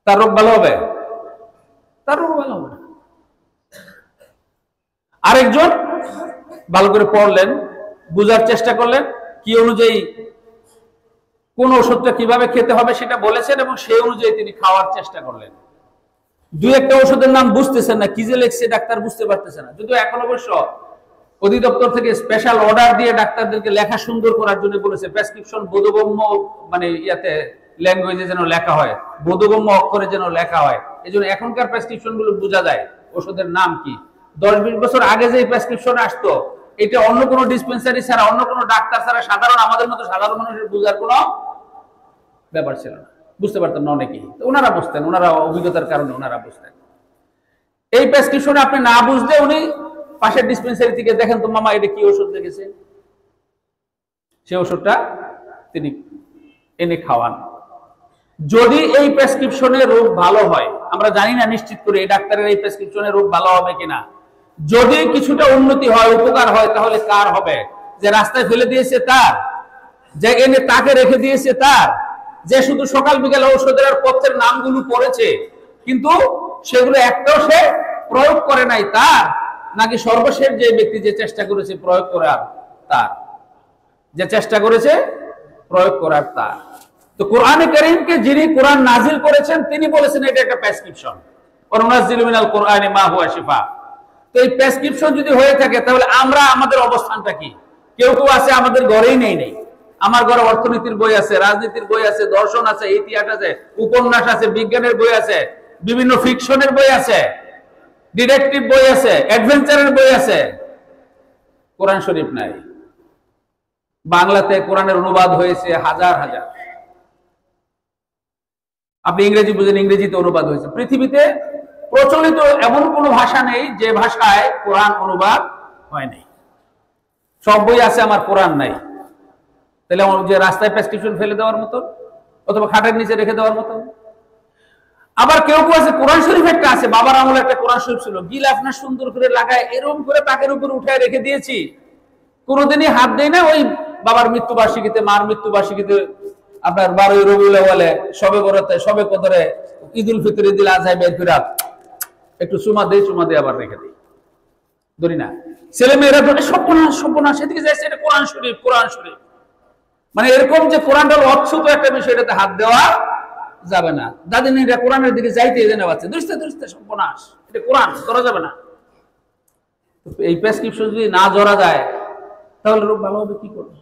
তার রোগ ভালো হবে? তার রোগ ভালো হবে না। আরেকজন ভালো করে পড়লেন, বুঝার চেষ্টা করলেন, কি অনুযায়ী কোন ওষুধটা কিভাবে খেতে হবে সেটা বলেছেন, এবং সেই অনুযায়ী তিনি খাওয়ার চেষ্টা করলেন। 2-1টা ওষুধের নাম বুঝতেছেন না, কি যে লেখছে ডাক্তার বুঝতে পারতেছে না। যদিও এখন অবশ্য অধিদপ্তর থেকে স্পেশাল অর্ডার দিয়ে ডাক্তারদেরকে লেখা সুন্দর করার জন্য বলেছে, প্রেসক্রিপশন বোধগম্য মানে ইয়াতে ল্যাঙ্গুয়েজে যেন লেখা হয়, বোধগম্য অক্ষরে যেন লেখা হয়। এই জন্য এখনকার প্রেসক্রিপশন গুলো বোঝা যায় ওষুধের নাম কি। 10-20 বছর আগে যে প্রেসক্রিপশন আসতো, এটা অন্য কোনো ডিসপেন্সারি ছাড়া, অন্য কোনো ডাক্তার ছাড়া, সাধারণ আমাদের মতো সাধারণ মানুষের বোঝার কোনো ব্যাপার ছিল না, বুঝতে পারতেন না অনেকেই। ওনারা বুঝতেন, ওনারা অভিজ্ঞতার কারণে ওনারা বুঝতেন। এই প্রেসক্রিপশনে আপনি না বুঝলে উনি পাশের ডিসপেন্সারি থেকে, দেখেন তো মামা এটা কি ওষুধ লিখেছে, সেই ওষুধটা তিনি এনে খাওয়ান। যদি এই প্রেসক্রিপশনে রোগ ভালো হয়, আমরা জানি না নিশ্চিত করে এই ডাক্তারের এই প্রেসক্রিপশনে রোগ ভালো হবে কিনা। যদি কিছুটা উন্নতি হয়, উপকার হয়, তাহলে কার হবে? যে রাস্তায় ফেলে দিয়েছে তার, যে এনে তাকে রেখে দিয়েছে তার, যে শুধু সকাল বিকাল ঔষধের আর পথ্যের নামগুলো পড়েছে কিন্তু সেগুলো একটাও সে প্রয়োগ করে নাই তার, নাকি সর্বশেষ যে ব্যক্তি যে চেষ্টা করেছে প্রয়োগ করার তার, যে চেষ্টা করেছে প্রয়োগ করার তার। তো কোরআনে কারীমকে যিনি কোরআন নাজিল করেছেন তিনি বলেছেন এটা একটা প্রেসক্রিপশন, ওয়ানুনাজ্জিলু মিনাল কোরআনি মা হুয়া শিফা। তো এই প্রেসক্রিপশন যদি হয়ে থাকে তাহলে আমরা আমাদের অবস্থানটা কি? কেউ কেউ আছে আমাদের ঘরেই নেই। আমার ঘরে অর্থনীতির বই আছে, রাজনীতির বই আছে, দর্শন আছে, ইতিহাস আছে, উপন্যাস আছে, বিজ্ঞানের বই আছে, বিভিন্ন ফিকশনের বই আছে, ডিটেকটিভ বই আছে, অ্যাডভেঞ্চারের বই আছে, কোরআন শরীফ নাই। বাংলাতে কোরআনের অনুবাদ হয়েছে হাজার হাজার। আপনি ইংরেজি বুঝেন, ইংরেজিতে অনুবাদ হয়েছে। পৃথিবীতে প্রচলিত এমন কোন ভাষা নেই যে ভাষায় কোরআন অনুবাদ হয় নাই। সব বই আছে, আমার কোরআন নাই। তাহলে আমার যে রাস্তায় প্রেসক্রিপশন ফেলে দেওয়ার মতো, অথবা খাটের নিচে রেখে দেওয়ার মতো। আবার কেউ কেউ আছে কোরআন শরীফ একটা আছে, বাবার আমলে একটা কোরআন শরীফ ছিল, গিল আপনার সুন্দর করে লাগায় এরকম করে তাকের উপর উঠায় রেখে দিয়েছি, কোনোদিনই হাত দেয় না। ওই বাবার মৃত্যুবার্ষিকীতে, মার মৃত্যুবার্ষিকীতে, আপনার 12ই রবিউল আউয়ালে, সবে বরাতে, সবে কদরে, ঈদুল ফিতর, ঈদুল আজহায় বের করে একটু চুমা দেই, চুমা দিয়ে আবার রেখে দিই, ধরি না। ছেলে মেয়েরা সর্বনাশ সর্বনাশ, সেদিকে যাইছে, এটা কোরআন শরীফ, কোরআন শরীফ। মানে এরকম যে কোরআনটা অচ্ছুত একটা বিষয়, এটাতে হাত দেওয়া যাবে না। দাদিনী এটা কোরআনের দিকে যাইতে জেনে পাচ্ছে, দুরিস্তে দুরিস্তে সর্বনাশ, এটা কোরআন করা যাবে না। এই প্রেসক্রিপশন যদি না জড়া যায় তাহলে রোগ ভালো হবে কি করবে?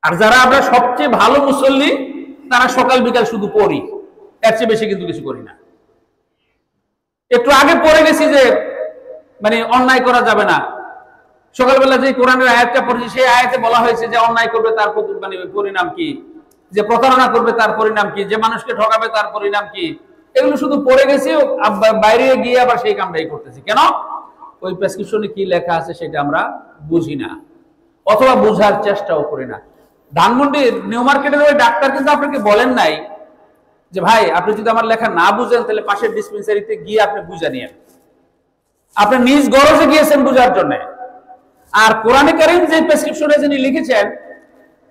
আর যারা আমরা সবচেয়ে ভালো মুসল্লি, তারা সকাল বিকাল শুধু পড়ি, এর চেয়ে বেশি কিন্তু কিছু করি না। একটু আগে পড়ে গেছি যে মানে অন্যায় করা যাবে না। সকালবেলা যে কোরআনের আয়াতটা পড়েছি, সেই আয়াতে বলা হয়েছে যে অন্যায় করবে তার মানে পরিণাম কি, যে প্রতারণা করবে তার পরিণাম কি, যে মানুষকে ঠকাবে তার পরিণাম কি। এগুলো শুধু পড়ে গেছি, বাইরে গিয়ে আবার সেই কামটাই করতেছি। কেন? ওই প্রেসক্রিপশনে কি লেখা আছে সেটা আমরা বুঝি না, অথবা বুঝার চেষ্টাও করি না। ধানমন্ডির নিউ মার্কেটের ওই ডাক্তার কিন্তু আপনাকে বলেন নাই যে ভাই আপনি যদি আমার লেখা না বুঝেন তাহলে পাশের ডিসপেন্সারিতে গিয়ে আপনি বুঝা নিয়েন। আপনি নিজ গরজে গিয়েছেন বুঝার জন্য। আর কোরআনে কারীম যে প্রেসক্রিপশনে যিনি লিখেছেন,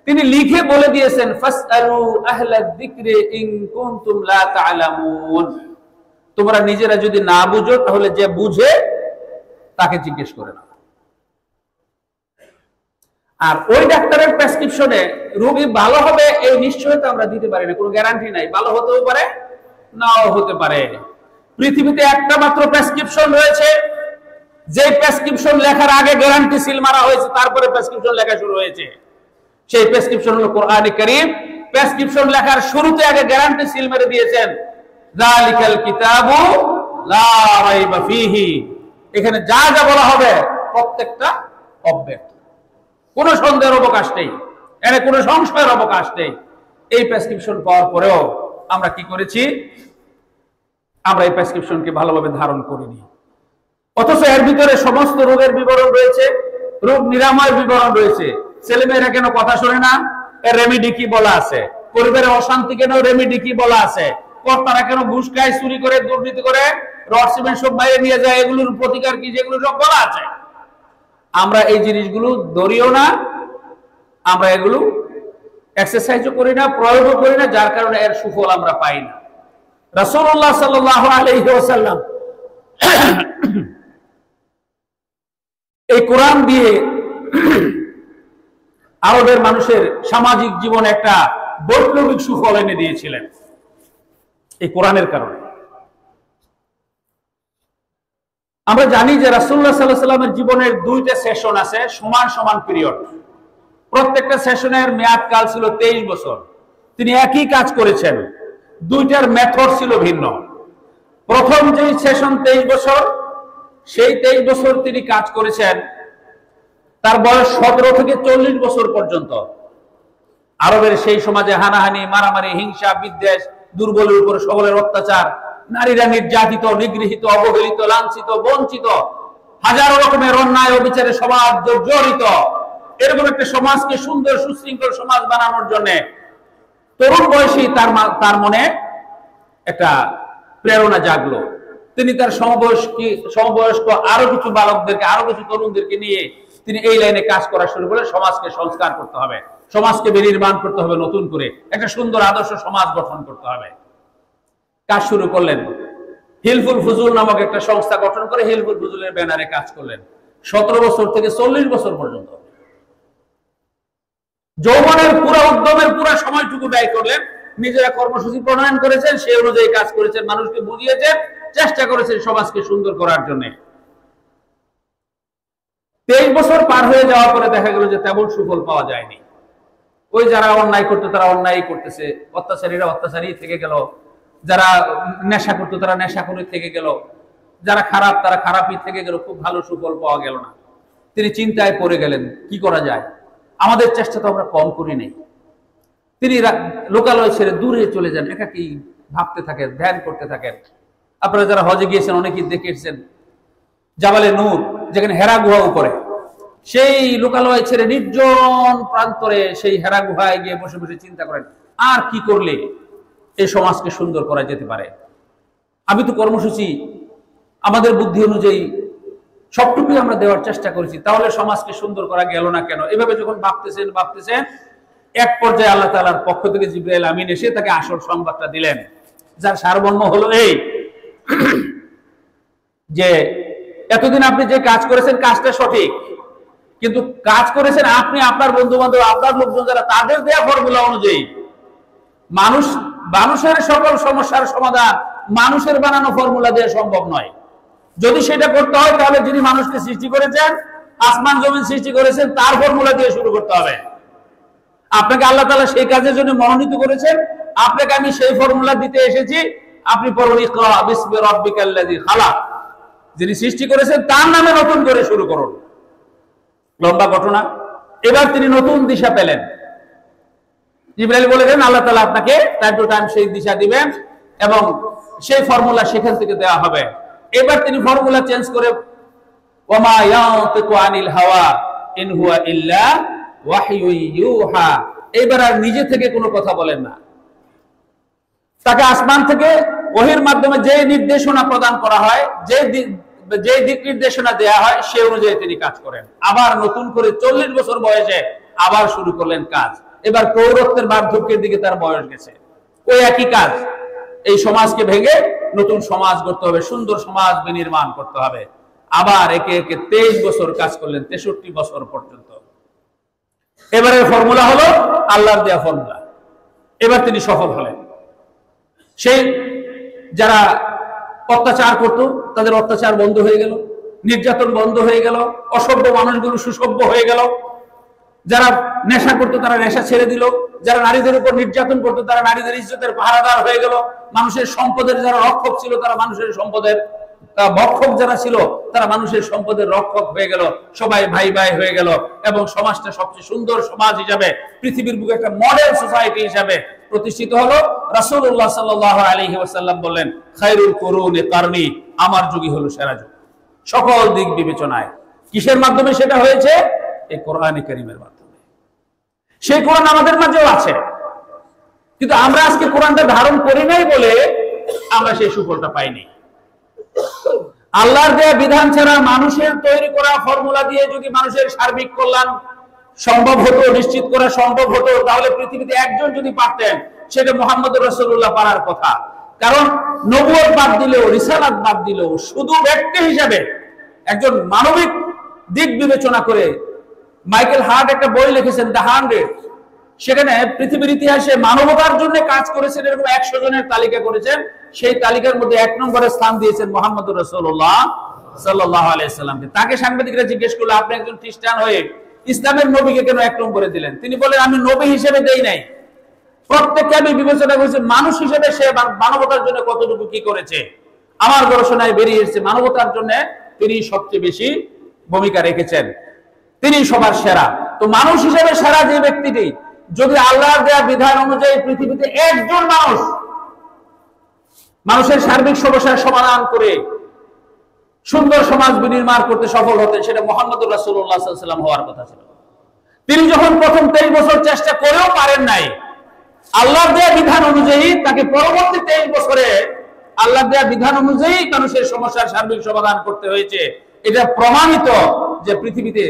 তিনি লিখে বলে দিয়েছেন ফাসআলু আহলাদ যিকরি ইন কুনতুম লা তা'লামুন, তোমরা নিজেরা যদি না বুঝো তাহলে যে বুঝে তাকে জিজ্ঞেস করে নাও। আর ওই ডাক্তারের প্রেসক্রিপশনে রোগী ভালো হবে এই নিশ্চয়তা আমরা দিতে পারি না, কোনো গ্যারান্টি নাই। ভালো হতেও পারে, নাও হতে পারে। পৃথিবীতে একটা মাত্র প্রেসক্রিপশন রয়েছে, যে প্রেসক্রিপশন লেখার আগে গ্যারান্টি সিল মারা হয়েছে, তারপরে প্রেসক্রিপশন লেখা শুরু হয়েছে। সেই প্রেসক্রিপশন হলো কোরআনে কারীম। প্রেসক্রিপশন লেখার শুরুতে আগে গ্যারান্টি সিল মেরে দিয়েছেন, যালিকাল কিতাবু লা রাইবা ফীহি। এখানে যা যা বলা হবে প্রত্যেকটা অব্যক্ত, কোনো সন্দেহের অবকাশ নেই, এর কোনো সংশয়ের অবকাশ নেই। এই প্রেসক্রিপশন পাওয়ার পরেও আমরা কি করেছি? আমরা এই প্রেসক্রিপশনকে ভালোভাবে ধারণ করিনি। অথচ এর ভিতরে সমস্ত রোগের বিবরণ রয়েছে, রোগ নিরাময়ের বিবরণ রয়েছে। ছেলেমেয়েরা কেন কথা শোনে না, এর রেমেডি কি বলা আছে। পরিবারের অশান্তি কেন, রেমেডি কি বলা আছে। কর্তারা কেন ঘুষ খায়, চুরি করে, দুর্নীতি করে, রড সিমেন্ট সব বাইরে নিয়ে যায়, এগুলোর প্রতিকার কি, যেগুলো সব বলা আছে। আমরা এই জিনিসগুলো ধরিও না, আমরা এগুলো এক্সারসাইজও করি না, প্রয়োগও করি না, যার কারণে এর সুফল আমরা পাই না। রাসূলুল্লাহ সাল্লাল্লাহু আলাইহি ওয়াসাল্লাম এই কোরআন দিয়ে আরবের মানুষের সামাজিক জীবনে একটা বৈপ্লবিক সুফল এনে দিয়েছিলেন এই কোরআনের কারণে। আমরা জানি যে রাসূলুল্লাহ সাল্লাল্লাহু আলাইহি ওয়াসাল্লামের জীবনের দুইটা সেশন আছে, সমান সমান পিরিয়ড। প্রত্যেকটা সেশনের মেয়াদ কাল ছিল 23 বছর। তিনি একই কাজ করেছেন, দুইটার মেথড ছিল ভিন্ন। প্রথম যে সেশন 23 বছর, সেই 23 বছর তিনি কাজ করেছেন, তার বয়স 17 থেকে 40 বছর পর্যন্ত। আরবের সেই সমাজে হানাহানি, মারামারি, হিংসা, বিদ্বেষ, দুর্বলের উপর সবলের অত্যাচার, নারীরা নির্যাতিত, নিগৃহীত, অবহেলিত, লাঞ্ছিত, বঞ্চিত, হাজারো রকমের অন্যায় অবিচারে সমাজ জর্জরিত। এরকম একটা সমাজকে সুন্দর সুশৃঙ্খল সমাজ বানানোর জন্য তরুণ বয়সী তার মনে একটা প্রেরণা জাগলো। তিনি তার সমবয়স্ক আরো কিছু বালকদেরকে, আরো কিছু তরুণদেরকে নিয়ে তিনি এই লাইনে কাজ করা শুরু করলেন। সমাজকে সংস্কার করতে হবে, সমাজকে বিনির্মাণ করতে হবে, নতুন করে একটা সুন্দর আদর্শ সমাজ গঠন করতে হবে। কাজ শুরু করলেন। হিলফুল ফুজুল নামক একটা সংস্থা গঠন করে হিলফুল ফুজুলের ব্যানারে কাজ করলেন 17 বছর থেকে 40 বছর পর্যন্ত। যৌবনের পুরো উদ্যমের পুরো সময়টুকু ব্যয় করলেন, নিজেরা কর্মসূচি প্রণয়ন করেছেন, সেই অনুযায়ী কাজ করেছেন, মানুষকে বুঝিয়েছেন, চেষ্টা করেছেন সমাজকে সুন্দর করার জন্য। 23 বছর পার হয়ে যাওয়ার পরে দেখা গেল যে তেমন সুফল পাওয়া যায়নি। ওই যারা অন্যায় করতো তারা অন্যায় করতেছে, অত্যাচারীরা অত্যাচারী থেকে গেল, যারা নেশা করতো তারা নেশা করে থেকে গেল, যারা খারাপ তারা খারাপই থেকে গেল, খুব ভালো সুফল পাওয়া গেল না। তিনি চিন্তায় পড়ে গেলেন, কি করা যায়, আমাদের চেষ্টা তো আমরা কম করি নাই। তিনি লোকালয় ছেড়ে দূরে চলে যান, একাকী ভাবতে থাকেন, ধ্যান করতে থাকেন। আপনারা যারা হজে গিয়েছেন অনেকেই দেখেছেন জাবালে নূর, যেখানে হেরা গুহা উপরে, সেই লোকালয় ছেড়ে নির্জন প্রান্তরে সেই হেরা গুহায় গিয়ে বসে বসে চিন্তা করেন, আর কি করলে এই সমাজকে সুন্দর করা যেতে পারে। আমি তো কর্মসূচি আমাদের বুদ্ধি অনুযায়ী সবটুকুই আমরা দেওয়ার চেষ্টা করেছি, তাহলে সমাজকে সুন্দর করা গেল না কেন? এভাবে যখন ভাবতেছেন এক পর্যায়ে আল্লাহ তাআলার পক্ষ থেকে জিবরাইল আমিন এসে তাকে আসল সংবাদটা দিলেন, যার সারমর্ম হলো এই যে এতদিন আপনি যে কাজ করেছেন কাজটা সঠিক, কিন্তু কাজ করেছেন আপনি, আপনার বন্ধু বান্ধব, আপনার লোকজন যারা, তাদের দেয়া ফর্মুলা অনুযায়ী। মানুষের সকল সমস্যার সমাধান মানুষের বানানো ফর্মুলা দিয়ে সম্ভব নয়। যদি সেটা করতে হয় তাহলে যিনি মানুষকে সৃষ্টি করেছেন, আসমান জমিন সৃষ্টি করেছেন, তার ফর্মুলা দিয়ে শুরু করতে হবে। আপনাকে আল্লাহ তাআলা সেই কাজের জন্য মনোনীত করেছেন, আপনাকে আমি সেই ফর্মুলা দিতে এসেছি। আপনি পড়ুন ইকরা বিসমি রাব্বিকাল্লাযী খালাক, যিনি সৃষ্টি করেছেন তার নামে নতুন করে শুরু করুন। লম্বা ঘটনা। এবার তিনি নতুন দিশা পেলেন। জিবরাইল বলেছেন আল্লাহ তাআলা আপনাকে টাইম টু টাইম সেই দিশা দিবেন এবং সেই ফর্মুলা সেখান থেকে দেওয়া হবে। এবার তিনি ফর্মুলা চেঞ্জ করে ওয়ামা ইয়ানতিকু আনিল হাওয়া ইন হুয়া ইল্লা ওয়াহয়ু ইউহা, এবার আর নিজে থেকে কোনো কথা বলেন না। তাকে আসমান থেকে ওহীর মাধ্যমে যে নির্দেশনা প্রদান করা হয়, যে দিক নির্দেশনা দেয়া হয়, সে অনুযায়ী তিনি কাজ করেন। আবার নতুন করে 40 বছর বয়সে আবার শুরু করলেন কাজ। এবার প্রৌঢ়ত্বের বার্ধক্যের দিকে তার বয়স গেছে। ওই একই কাজ, এই সমাজকে ভেঙে নতুন সমাজ গড়তে হবে, সুন্দর সমাজ বিনির্মাণ করতে হবে। আবার একে একে 23 বছর কাজ করলেন, 63 বছর পর্যন্ত। এবারের ফর্মুলা হলো আল্লাহর দেয়া ফর্মুলা। এবার তিনি সফল হলেন। সেই যারা অত্যাচার করত তাদের অত্যাচার বন্ধ হয়ে গেল, নির্যাতন বন্ধ হয়ে গেল, অসভ্য মানুষগুলো সুসভ্য হয়ে গেল, যারা নেশা করতো তারা নেশা ছেড়ে দিল, যারা নারীদের উপর নির্যাতন করতো তারা নারীদের ইজ্জতের পাহারাদার হয়ে গেল, মানুষের সম্পদের যারা রক্ষক ছিল তারা মানুষের সম্পদের ভক্ষক যারা ছিল তারা মানুষের সম্পদের রক্ষক হয়ে গেল, সবাই ভাই ভাই হয়ে গেল এবং সমাজটা সবচেয়ে সুন্দর সমাজ হিসাবে, পৃথিবীর বুকে একটা মডেল সোসাইটি হিসাবে প্রতিষ্ঠিত হলো। রাসূলুল্লাহ সাল্লাল্লাহু আলাইহি ওয়াসাল্লাম বললেন খায়রুল কুরুনি কারনি, আমার যুগই হলো সেরা যুগ সকল দিক বিবেচনায়। কিসের মাধ্যমে সেটা হয়েছে? এই কোরআনে কারীমের মাধ্যমে। সেই কোরআন আমাদের মাঝেও আছে, কিন্তু আমরা আজকে কোরআনটা ধারণ করি নাই বলে আমরা সেই সুফলটা পাইনি। আল্লাহর দেয়া বিধান ছাড়া মানুষের তৈরি করা ফর্মুলা দিয়ে যদি মানুষের সার্বিক কল্যাণ সম্ভব হতো, নিশ্চিত করা সম্ভব হতো, তাহলে পৃথিবীতে একজন যদি পারতেন সেটা মুহাম্মদুর রাসূলুল্লাহ পারার কথা। কারণ নবুয়ত বাদ দিলেও, রিসালাত বাদ দিলেও, শুধু ব্যক্তি হিসাবে একজন মানবিক দিক বিবেচনা করে মাইকেল হার্ট একটা বই লিখেছেন দ্য 100, সেখানে পৃথিবীর ইতিহাসে মানবতার জন্য কাজ করেছেন এরকম 100 জনের তালিকা করেছেন। সেই তালিকার মধ্যে 1 নম্বরে স্থান দিয়েছেন মুহাম্মদুর রাসূলুল্লাহ সাল্লাল্লাহু আলাইহি সাল্লামকে। তাকে সাংবাদিকরা জিজ্ঞেস করলো আপনি একজন খ্রিস্টান হয়ে ইসলামের নবীকে কেন 1 নম্বরে দিলেন? তিনি বলেন আমি নবী হিসেবে দেই নাই, প্রত্যেককে আমি বিবেচনা করেছি মানুষ হিসেবে সে মানবতার জন্য কতটুকু কি করেছে। আমার গবেষণায় বেরিয়ে এসেছে মানবতার জন্য তিনি সবচেয়ে বেশি ভূমিকা রেখেছেন, তিনি সবার সেরা। তো মানুষ হিসেবে সেরা যে ব্যক্তিটি, যদি আল্লাহর দেয়া বিধান অনুযায়ী পৃথিবীতে একজন মানুষের সার্বিক সমস্যার সমাধান করে সুন্দর সমাজ বিনির্মাণ করতে সফল হতেন, সেটা মুহাম্মদুর রাসূলুল্লাহ সাল্লাল্লাহু আলাইহি ওয়াসাল্লাম হওয়ার কথা ছিল। তিনি যখন প্রথম 23 বছর চেষ্টা করেও পারেন নাই, আল্লাহর দেয়া বিধান অনুযায়ী তাকে পরবর্তী 23 বছরে আল্লাহর দেয়া বিধান অনুযায়ী মানুষের সমস্যার সার্বিক সমাধান করতে হয়েছে। এটা প্রমাণিত যে পৃথিবীতে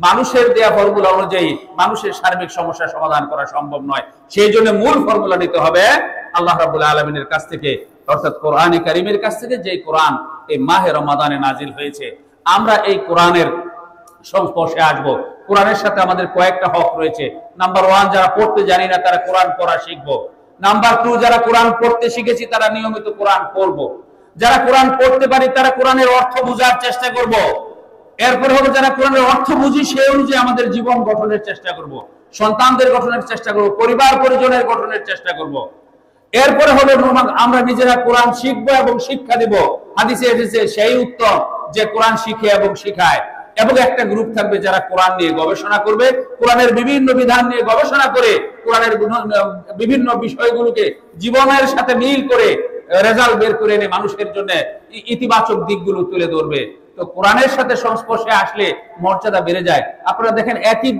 মানুষের দেয়া ফর্মুলা অনুযায়ী মানুষের সার্বিক সমস্যার সমাধান করা সম্ভব নয়। সেই জন্য মূল ফর্মুলা নিতে হবে আল্লাহ রাব্বুল আলামিনের কাছ থেকে, অর্থাৎ কোরআনে কারীমের কাছ থেকে, যে কোরআন এই মাহে রমাদানে নাজিল হয়েছে। আমরা এই কোরআনের সংস্পর্শে আসব। কোরআনের সাথে আমাদের কয়েকটা হক রয়েছে। নাম্বার 1, যারা পড়তে জানি না তারা কোরআন পড়া শিখবো। নাম্বার 2, যারা কোরআন পড়তে শিখেছি তারা নিয়মিত কোরআন পড়বো। যারা কোরআন পড়তে পারি তারা কোরআনের অর্থ বোঝার চেষ্টা করব। এরপর হবে যারা কোরআনের অর্থ বুঝি সেই অনুযায়ী আমাদের জীবন গঠনের চেষ্টা করব, সন্তানদের গঠনের চেষ্টা করব, পরিবার পরিজনের গঠনের চেষ্টা করব। এরপরে হলো আমরা নিজেরা কোরআন শিখবো এবং শিক্ষা দিব। হাদিসে এসেছে সেই উত্তম যে কোরআন শিখে এবং শিখায়। এবং একটা গ্রুপ থাকবে যারা কোরআন নিয়ে গবেষণা করবে, কোরআনের বিভিন্ন বিধান নিয়ে গবেষণা করে কোরআনের বিভিন্ন বিষয়গুলোকে জীবনের সাথে মিল করে রেজাল্ট বের করে এনে মানুষের জন্য ইতিবাচক দিকগুলো তুলে ধরবে। তো কোরআনের সাথে সংস্পর্শে আসলে মর্যাদা বেড়ে যায়। আপনারা দেখেন একই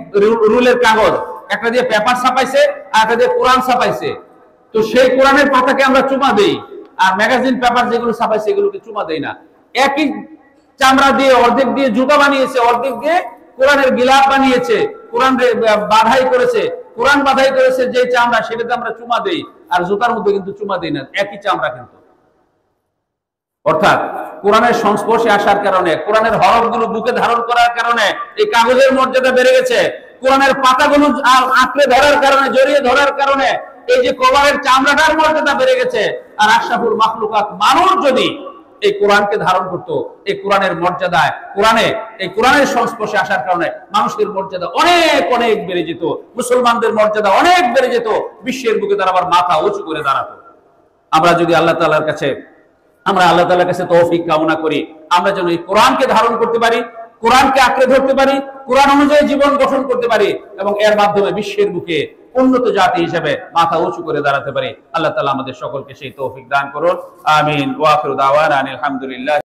রুলের কাগজ, একটা দিয়ে পেপার ছাপাইছে আর একটা দিয়ে কোরআন ছাপাইছে, তো সেই কোরআনের পাতাকে আমরা চুমা দেই, আর ম্যাগাজিন পেপার যেগুলো ছাপাইছে এগুলোকে চুমা দেই না। একই চামড়া দিয়ে অর্ধেক দিয়ে জুতা বানিয়েছে, অর্ধেক দিয়ে কোরআনের গিলাফ বানিয়েছে, কোরআন বাধাই করেছে, কোরআন বাধাই করেছে যে চামড়া সেটাতে আমরা চুমা দেই, আর জুতার মধ্যে কিন্তু চুমা দেই না, একই চামড়া কিন্তু। অর্থাৎ কোরআনের সংস্পর্শে আসার কারণে, কোরআনের হরফগুলো বুকে ধারণ করার কারণে এই কাগজের মর্যাদা বেড়ে গেছে। কোরআনের পাতাগুলো আঁকড়ে ধরার কারণে, জড়িয়ে ধরার কারণে এই যে কভারের চামড়াটার মর্যাদা বেড়ে গেছে। আর আশরাফুল মাখলুকাত মানুষ যদি এই কোরআনকে ধারণ করতো, এই কোরআনের মর্যাদায়, এই কোরআনের সংস্পর্শে আসার কারণে মানুষের মর্যাদা অনেক অনেক বেড়ে যেত, মুসলমানদের মর্যাদা অনেক বেড়ে যেত, বিশ্বের বুকে তারা আবার মাথা উঁচু করে দাঁড়াতো। আমরা যদি আল্লাহ তাআলার কাছে তৌফিক কামনা করি, আমরা যেন এই কোরআনকে ধারণ করতে পারি, কোরআনকে আঁকড়ে ধরতে পারি, কোরআন অনুযায়ী জীবন গঠন করতে পারি এবং এর মাধ্যমে বিশ্বের বুকে উন্নত জাতি হিসেবে মাথা উঁচু করে দাঁড়াতে পারি। আল্লাহ তাআলা আমাদের সকলকে সেই তৌফিক দান করুন। আমিন। ওয়া আখিরু দাওয়ানা আলহামদুলিল্লাহ।